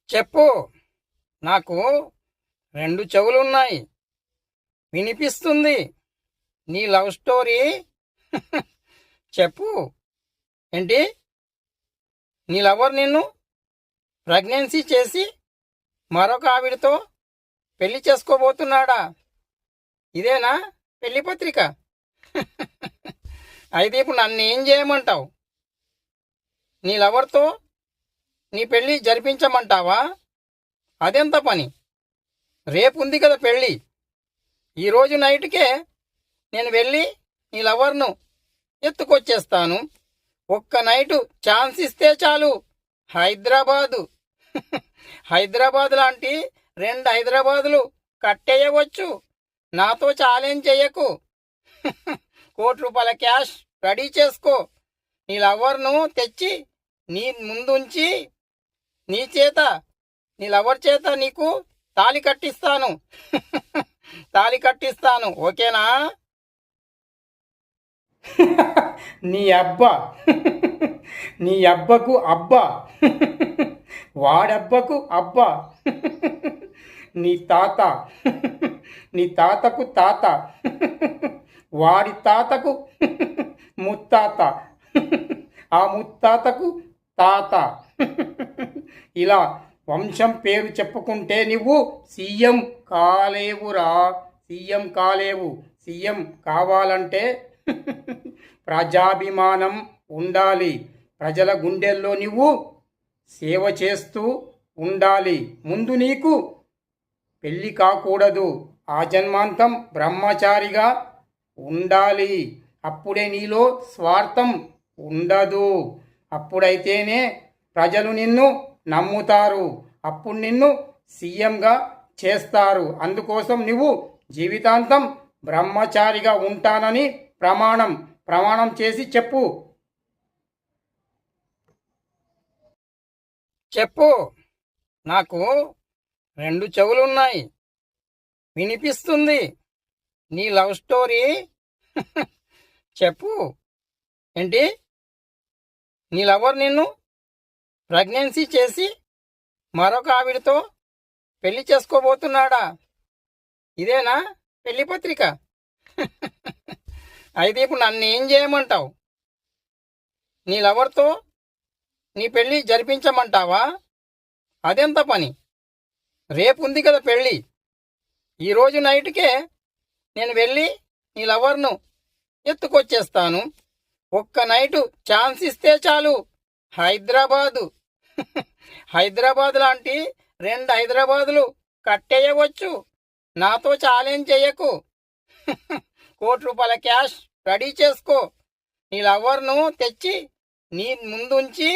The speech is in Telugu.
చెప్పు. నాకు రెండు చెవులున్నాయి, వినిపిస్తుంది నీ లవ్ స్టోరీ. చెప్పు. ఏంటి? నీ లవర్ నిన్ను ప్రెగ్నెన్సీ చేసి మరొక ఆవిడతో పెళ్లి చేసుకోబోతున్నాడా? ఇదేనా పెళ్లి పత్రిక? అయితే ఇప్పుడు నన్ను ఏం చేయమంటావు? నీ లవర్తో నీ పెళ్లి జరిపించమంటావా? అదెంత పని? రేపు ఉంది కదా పెళ్ళి. ఈరోజు నైట్కే నేను వెళ్ళి నీ లవర్ను ఎత్తుకొచ్చేస్తాను. ఒక్క నైటు ఛాన్స్ ఇస్తే చాలు. హైదరాబాదు హైదరాబాద్ లాంటి రెండు హైదరాబాదులు కట్టేయవచ్చు. నాతో ఛాలెంజ్ చెయ్యకు. ₹1,00,00,000 క్యాష్ రెడీ చేసుకో. నీ లవర్ను తెచ్చి నీ ముందుంచి నీ లవర్ చేత నీకు తాళి కట్టిస్తాను. తాళి కట్టిస్తాను, ఓకేనా? నీ అబ్బా, నీ అబ్బకు అబ్బా, వాడబ్బకు అబ్బా, నీ తాత, నీ తాతకు తాత, వాడి తాతకు ముత్తాత, ఆ ముత్తాతకు తాత. ఇలా వంశం పేరు చెప్పుకుంటే నువ్వు సీఎం కాలేవురా. సీఎం కాలేవు. సీఎం కావాలంటే ప్రజాభిమానం ఉండాలి. ప్రజల గుండెల్లో నువ్వు సేవ చేస్తూ ఉండాలి. ముందు నీకు పెళ్ళి కాకూడదు. ఆ జన్మాంతం బ్రహ్మచారిగా ఉండాలి. అప్పుడే నీలో స్వార్థం ఉండదు. అప్పుడైతేనే ప్రజలు నిన్ను నమ్ముతారు. అప్పుడు నిన్ను సీఎంగా చేస్తారు. అందుకోసం నువ్వు జీవితాంతం బ్రహ్మచారిగా ఉంటానని ప్రమాణం చేసి చెప్పు. చెప్పు. నాకు రెండు చెవులున్నాయి, వినిపిస్తుంది నీ లవ్ స్టోరీ. చెప్పు. ఏంటి? నీ లవర్ నిన్ను ప్రెగ్నెన్సీ చేసి మరొక ఆవిడతో పెళ్లి చేసుకోబోతున్నాడా? ఇదేనా పెళ్లి పత్రిక? అయితే ఇప్పుడు నన్ను ఏం చేయమంటావు? నీ లవర్తో నీ పెళ్లి జరిపించమంటావా? అదెంత పని? రేపు ఉంది కదా పెళ్ళి. ఈరోజు నైట్కే నేను వెళ్ళి నీ లవర్ను ఎత్తుకొచ్చేస్తాను. ఒక్క నైటు ఛాన్స్ ఇస్తే చాలు. హైదరాబాదు హైదరాబాద్ లాంటి రెండు హైదరాబాదులు కట్టేయవచ్చు. నాతో ఛాలెంజ్ చెయ్యకు. ₹1,00,00,000 క్యాష్ రెడీ చేసుకో. నీ లవర్ను తెచ్చి నీ ముందుంచి